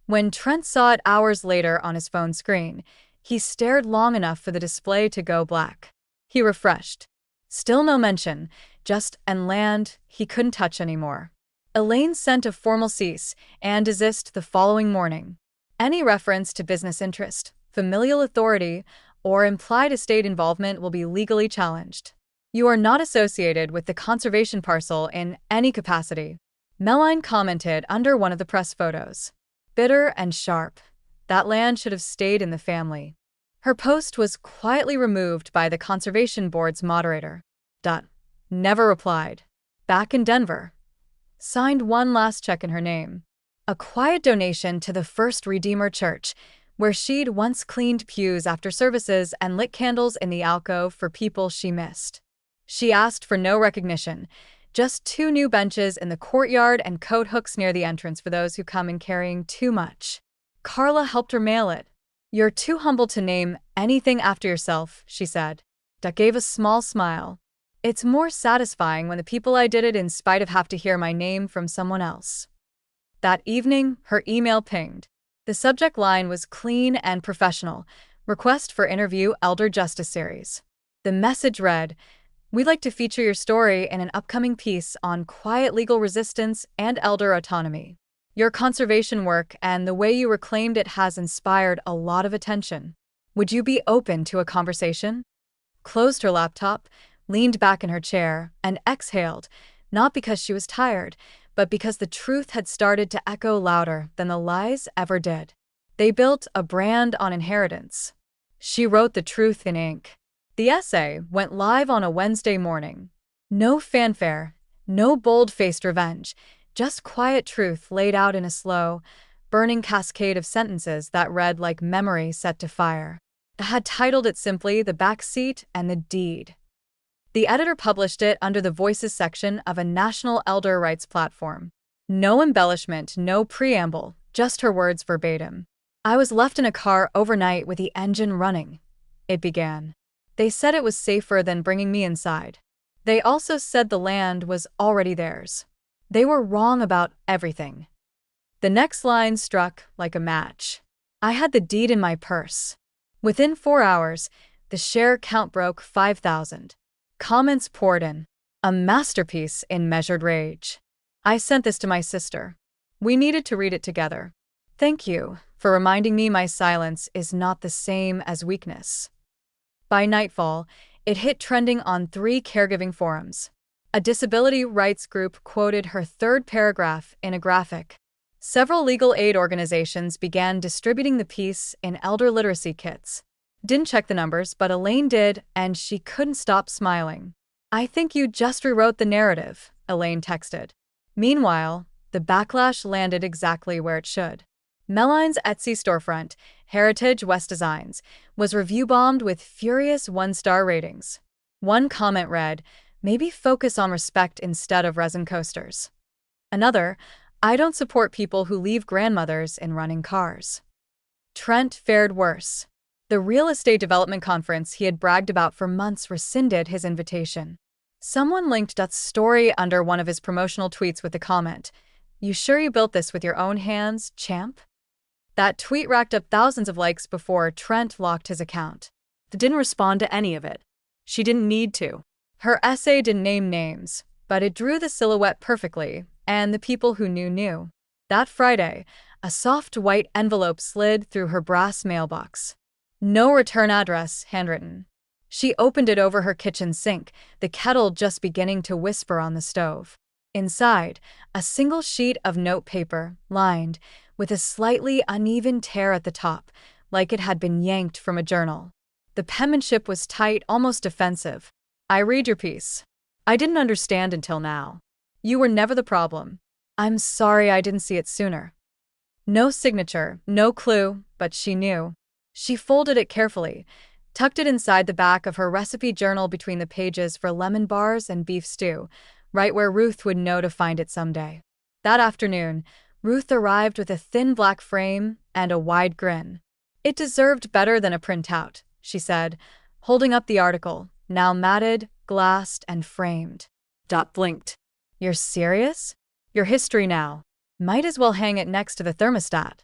When Trent saw it hours later on his phone screen, he stared long enough for the display to go black. He refreshed. Still no mention, just "and land" he couldn't touch anymore. Elaine sent a formal cease and desist the following morning. Any reference to business interest, familial authority, or implied estate involvement will be legally challenged. You are not associated with the conservation parcel in any capacity, Meline commented under one of the press photos. Bitter and sharp. That land should have stayed in the family. Her post was quietly removed by the Conservation Board's moderator. Never replied. Back in Denver. Signed one last check in her name. A quiet donation to the First Redeemer Church, where she'd once cleaned pews after services and lit candles in the alcove for people she missed. She asked for no recognition, just 2 new benches in the courtyard and coat hooks near the entrance for those who come in carrying too much. Carla helped her mail it. "You're too humble to name anything after yourself," she said. Duck gave a small smile. "It's more satisfying when the people I did it in spite of have to hear my name from someone else." That evening, her email pinged. The subject line was clean and professional, request for interview Elder Justice Series. The message read, "We'd like to feature your story in an upcoming piece on quiet legal resistance and elder autonomy. Your conservation work and the way you reclaimed it has inspired a lot of attention. Would you be open to a conversation?" Closed her laptop, leaned back in her chair, and exhaled, not because she was tired, but because the truth had started to echo louder than the lies ever did. They built a brand on inheritance. She wrote the truth in ink. The essay went live on a Wednesday morning. No fanfare, no bold-faced revenge, just quiet truth laid out in a slow, burning cascade of sentences that read like memory set to fire. I had titled it simply "The Backseat and the Deed." The editor published it under the Voices section of a national elder rights platform. No embellishment, no preamble, just her words verbatim. "I was left in a car overnight with the engine running," it began. "They said it was safer than bringing me inside. They also said the land was already theirs. They were wrong about everything." The next line struck like a match. "I had the deed in my purse." Within 4 hours, the share count broke 5,000. Comments poured in. A masterpiece in measured rage. "I sent this to my sister. We needed to read it together. Thank you for reminding me my silence is not the same as weakness." By nightfall, it hit trending on 3 caregiving forums. A disability rights group quoted her 3rd paragraph in a graphic. Several legal aid organizations began distributing the piece in elder literacy kits. Didn't check the numbers, but Elaine did, and she couldn't stop smiling. "I think you just rewrote the narrative," Elaine texted. Meanwhile, the backlash landed exactly where it should. Meline's Etsy storefront, Heritage West Designs, was review-bombed with furious 1-star ratings. One comment read, "Maybe focus on respect instead of resin coasters." Another, "I don't support people who leave grandmothers in running cars." Trent fared worse. The real estate development conference he had bragged about for months rescinded his invitation. Someone linked Dutt's story under one of his promotional tweets with the comment, "You sure you built this with your own hands, champ?" That tweet racked up thousands of likes before Trent locked his account. He didn't respond to any of it. She didn't need to. Her essay didn't name names, but it drew the silhouette perfectly, and the people who knew. That Friday, a soft white envelope slid through her brass mailbox. No return address, handwritten. She opened it over her kitchen sink, the kettle just beginning to whisper on the stove. Inside, a single sheet of notepaper, lined, with a slightly uneven tear at the top, like it had been yanked from a journal. The penmanship was tight, almost defensive. "I read your piece. I didn't understand until now. You were never the problem. I'm sorry I didn't see it sooner. No signature, no clue, but she knew. She folded it carefully, tucked it inside the back of her recipe journal between the pages for lemon bars and beef stew, right where Ruth would know to find it someday. That afternoon, Ruth arrived with a thin black frame and a wide grin. It deserved better than a printout, she said, holding up the article, now matted, glassed, and framed. Dot blinked. You're serious? Your history now. Might as well hang it next to the thermostat.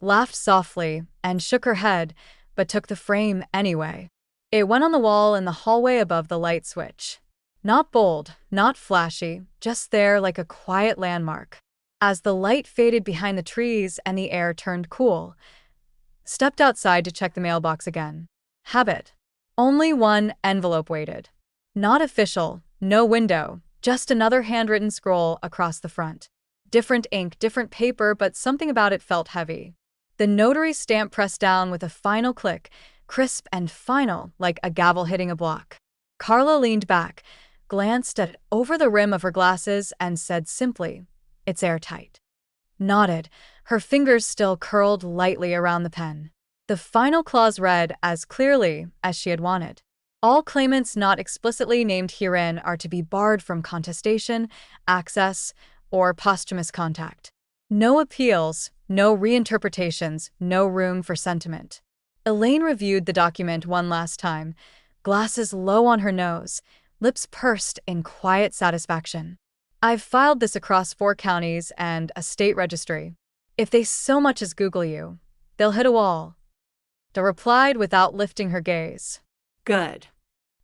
Laughed softly and shook her head, but took the frame anyway. It went on the wall in the hallway above the light switch. Not bold, not flashy, just there like a quiet landmark. As the light faded behind the trees and the air turned cool, stepped outside to check the mailbox again. Habit. Only one envelope waited. Not official, no window, just another handwritten scroll across the front. Different ink, different paper, but something about it felt heavy. The notary stamp pressed down with a final click, crisp and final, like a gavel hitting a block. Carla leaned back, glanced at it over the rim of her glasses, and said simply, "It's airtight." Nodded, her fingers still curled lightly around the pen. The final clause read as clearly as she had wanted. All claimants not explicitly named herein are to be barred from contestation, access, or posthumous contact. No appeals, no reinterpretations, no room for sentiment. Elaine reviewed the document one last time, glasses low on her nose, lips pursed in quiet satisfaction. I've filed this across 4 counties and a state registry. If they so much as Google you, they'll hit a wall. Dot replied without lifting her gaze. Good.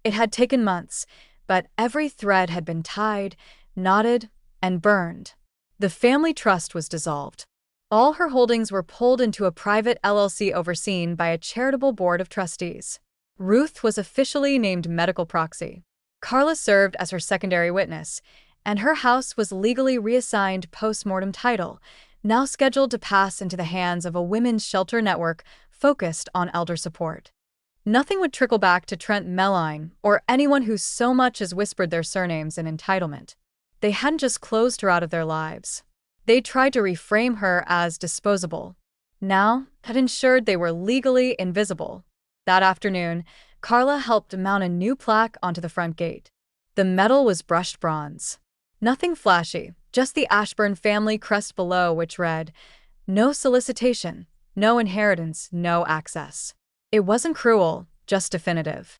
It had taken months, but every thread had been tied, knotted, and burned. The family trust was dissolved. All her holdings were pulled into a private LLC overseen by a charitable board of trustees. Ruth was officially named medical proxy. Carla served as her secondary witness, and her house was legally reassigned post-mortem title, now scheduled to pass into the hands of a women's shelter network focused on elder support. Nothing would trickle back to Trent Melline or anyone who so much as whispered their surnames in entitlement. They hadn't just closed her out of their lives. They tried to reframe her as disposable. Now, had ensured they were legally invisible. That afternoon, Carla helped mount a new plaque onto the front gate. The metal was brushed bronze. Nothing flashy, just the Ashburn family crest below, which read, "No solicitation, no inheritance, no access." It wasn't cruel, just definitive.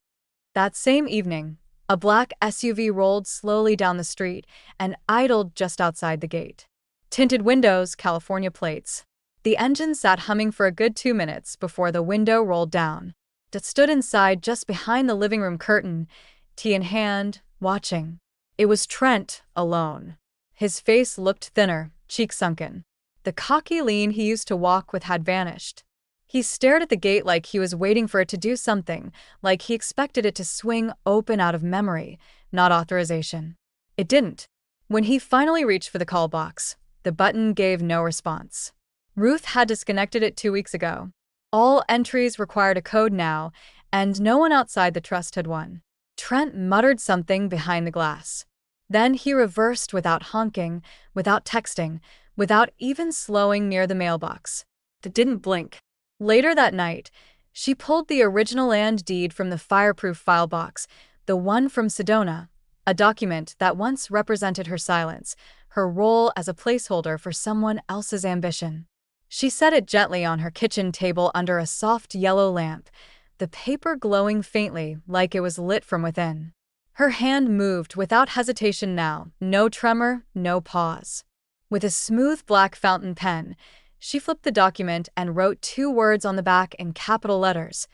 That same evening, a black SUV rolled slowly down the street and idled just outside the gate. Tinted windows, California plates. The engine sat humming for a good 2 minutes before the window rolled down. Dot stood inside just behind the living room curtain, tea in hand, watching. It was Trent, alone. His face looked thinner, cheeks sunken. The cocky lean he used to walk with had vanished. He stared at the gate like he was waiting for it to do something, like he expected it to swing open out of memory, not authorization. It didn't. When he finally reached for the call box, the button gave no response. Ruth had disconnected it 2 weeks ago. All entries required a code now, and no one outside the trust had one. Trent muttered something behind the glass. Then he reversed without honking, without texting, without even slowing near the mailbox. It didn't blink. Later that night, she pulled the original land deed from the fireproof file box, the one from Sedona, a document that once represented her silence, her role as a placeholder for someone else's ambition. She set it gently on her kitchen table under a soft yellow lamp, the paper glowing faintly like it was lit from within. Her hand moved without hesitation now, no tremor, no pause. With a smooth black fountain pen, she flipped the document and wrote 2 words on the back in capital letters.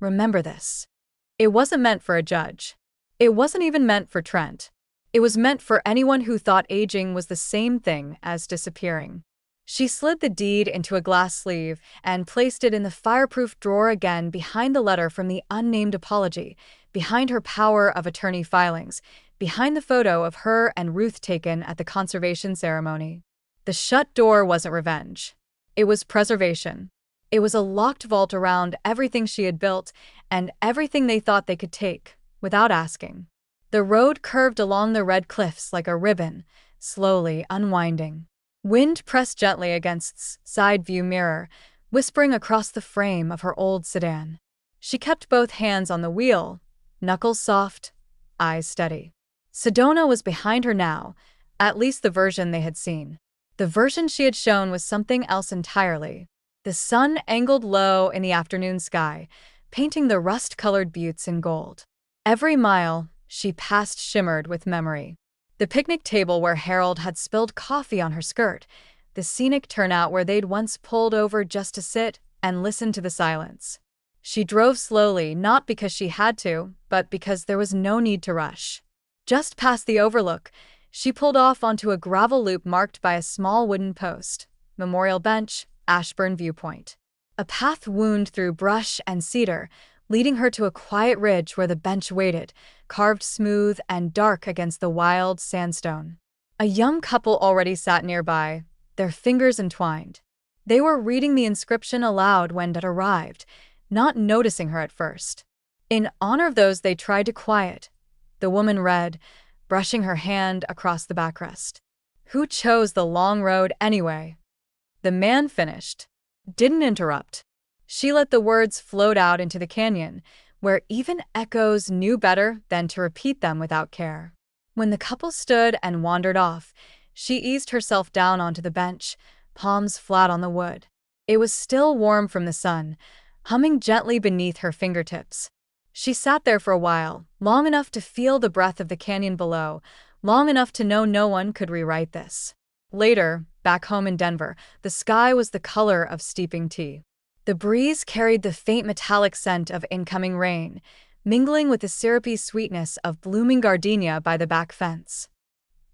Remember this. It wasn't meant for a judge. It wasn't even meant for Trent. It was meant for anyone who thought aging was the same thing as disappearing. She slid the deed into a glass sleeve and placed it in the fireproof drawer again behind the letter from the unnamed apology, behind her power of attorney filings, behind the photo of her and Ruth taken at the conservation ceremony. The shut door wasn't revenge. It was preservation. It was a locked vault around everything she had built and everything they thought they could take, without asking. The road curved along the red cliffs like a ribbon, slowly unwinding. Wind pressed gently against side view mirror, whispering across the frame of her old sedan. She kept both hands on the wheel, knuckles soft, eyes steady. Sedona was behind her now, at least the version they had seen. The version she had shown was something else entirely. The sun angled low in the afternoon sky, painting the rust-colored buttes in gold. Every mile she passed shimmered with memory. The picnic table where Harold had spilled coffee on her skirt, the scenic turnout where they'd once pulled over just to sit and listen to the silence. She drove slowly, not because she had to, but because there was no need to rush. Just past the overlook, she pulled off onto a gravel loop marked by a small wooden post, memorial bench, Ashburn viewpoint. A path wound through brush and cedar, leading her to a quiet ridge where the bench waited, carved smooth and dark against the wild sandstone. A young couple already sat nearby, their fingers entwined. They were reading the inscription aloud when Dad arrived, not noticing her at first. In honor of those they tried to quiet, the woman read, brushing her hand across the backrest. Who chose the long road anyway? The man finished. Didn't interrupt. She let the words float out into the canyon, where even echoes knew better than to repeat them without care. When the couple stood and wandered off, she eased herself down onto the bench, palms flat on the wood. It was still warm from the sun, humming gently beneath her fingertips. She sat there for a while, long enough to feel the breath of the canyon below, long enough to know no one could rewrite this. Later, back home in Denver, the sky was the color of steeping tea. The breeze carried the faint metallic scent of incoming rain, mingling with the syrupy sweetness of blooming gardenia by the back fence.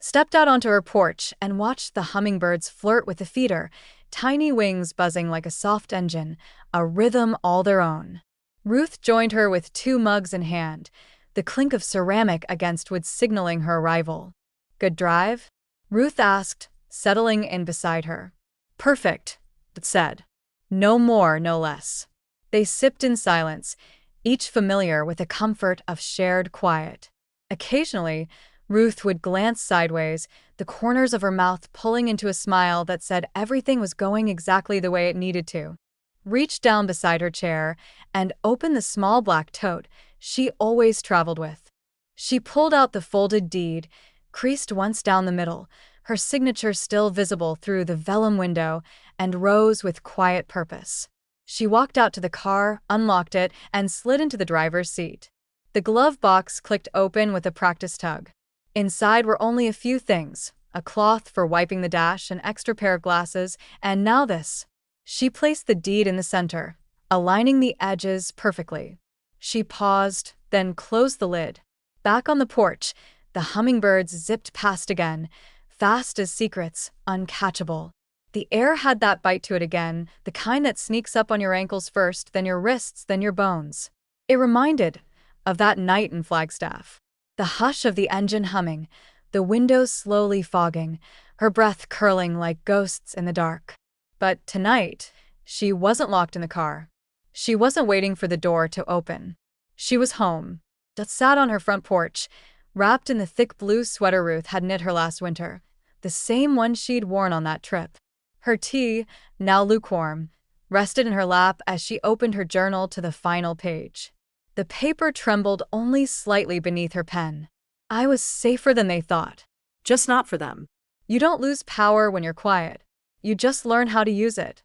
Stepped out onto her porch and watched the hummingbirds flirt with the feeder, tiny wings buzzing like a soft engine, a rhythm all their own. Ruth joined her with 2 mugs in hand, the clink of ceramic against wood signaling her arrival. Good drive? Ruth asked, settling in beside her. Perfect, it said. No more, no less. They sipped in silence, each familiar with the comfort of shared quiet. Occasionally, Ruth would glance sideways, the corners of her mouth pulling into a smile that said everything was going exactly the way it needed to. Reached down beside her chair and opened the small black tote she always traveled with. She pulled out the folded deed, creased once down the middle, her signature still visible through the vellum window, and rose with quiet purpose. She walked out to the car, unlocked it, and slid into the driver's seat. The glove box clicked open with a practice tug. Inside were only a few things, a cloth for wiping the dash, an extra pair of glasses, and now this. She placed the deed in the center, aligning the edges perfectly. She paused, then closed the lid. Back on the porch, the hummingbirds zipped past again, fast as secrets, uncatchable. The air had that bite to it again, the kind that sneaks up on your ankles first, then your wrists, then your bones. It reminded of that night in Flagstaff. The hush of the engine humming, the windows slowly fogging, her breath curling like ghosts in the dark. But tonight, she wasn't locked in the car. She wasn't waiting for the door to open. She was home, sat on her front porch, wrapped in the thick blue sweater Ruth had knit her last winter, the same one she'd worn on that trip. Her tea, now lukewarm, rested in her lap as she opened her journal to the final page. The paper trembled only slightly beneath her pen. I was safer than they thought. Just not for them. You don't lose power when you're quiet. You just learn how to use it.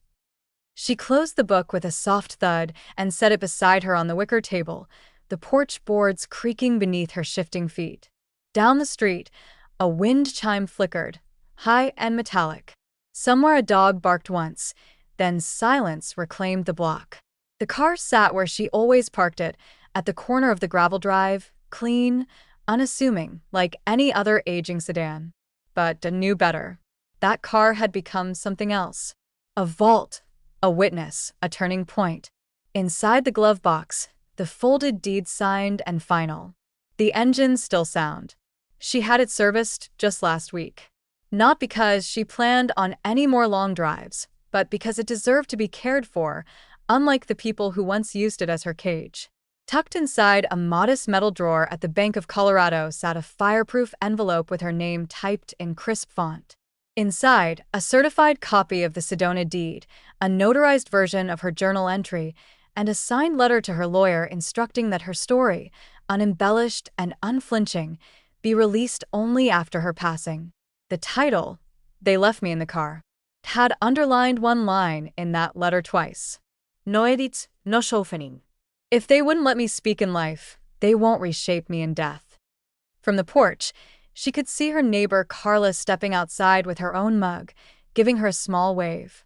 She closed the book with a soft thud and set it beside her on the wicker table, the porch boards creaking beneath her shifting feet. Down the street, a wind chime flickered, high and metallic. Somewhere a dog barked once, then silence reclaimed the block. The car sat where she always parked it, at the corner of the gravel drive, clean, unassuming, like any other aging sedan. But Dad knew better. That car had become something else. A vault, a witness, a turning point. Inside the glove box, the folded deed signed and final. The engine still sound. She had it serviced just last week. Not because she planned on any more long drives, but because it deserved to be cared for, unlike the people who once used it as her cage. Tucked inside a modest metal drawer at the Bank of Colorado sat a fireproof envelope with her name typed in crisp font. Inside, a certified copy of the Sedona deed, a notarized version of her journal entry, and a signed letter to her lawyer instructing that her story, unembellished and unflinching, be released only after her passing. The title, "They Left Me in the Car," had underlined one line in that letter twice. No edits, no softening. If they wouldn't let me speak in life, they won't reshape me in death. From the porch, she could see her neighbor Carla stepping outside with her own mug, giving her a small wave.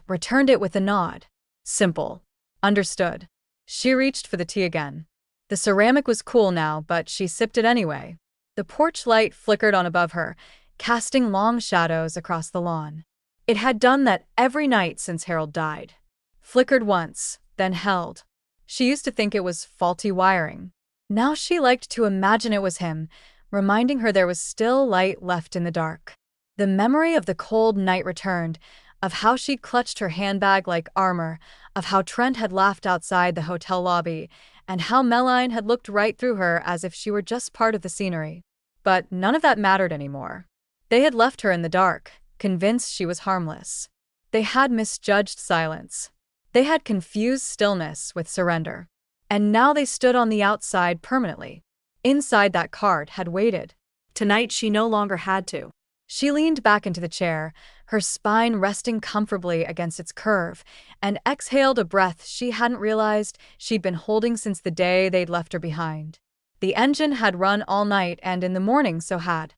Returned it with a nod. Simple. Understood. She reached for the tea again. The ceramic was cool now, but she sipped it anyway. The porch light flickered on above her, casting long shadows across the lawn. It had done that every night since Harold died. Flickered once, then held. She used to think it was faulty wiring. Now she liked to imagine it was him, reminding her there was still light left in the dark. The memory of the cold night returned, of how she'd clutched her handbag like armor, of how Trent had laughed outside the hotel lobby, and how Meline had looked right through her as if she were just part of the scenery. But none of that mattered anymore. They had left her in the dark, convinced she was harmless. They had misjudged silence. They had confused stillness with surrender. And now they stood on the outside permanently. Inside that cart had waited. Tonight she no longer had to. She leaned back into the chair, her spine resting comfortably against its curve, and exhaled a breath she hadn't realized she'd been holding since the day they'd left her behind. The engine had run all night, and in the morning so had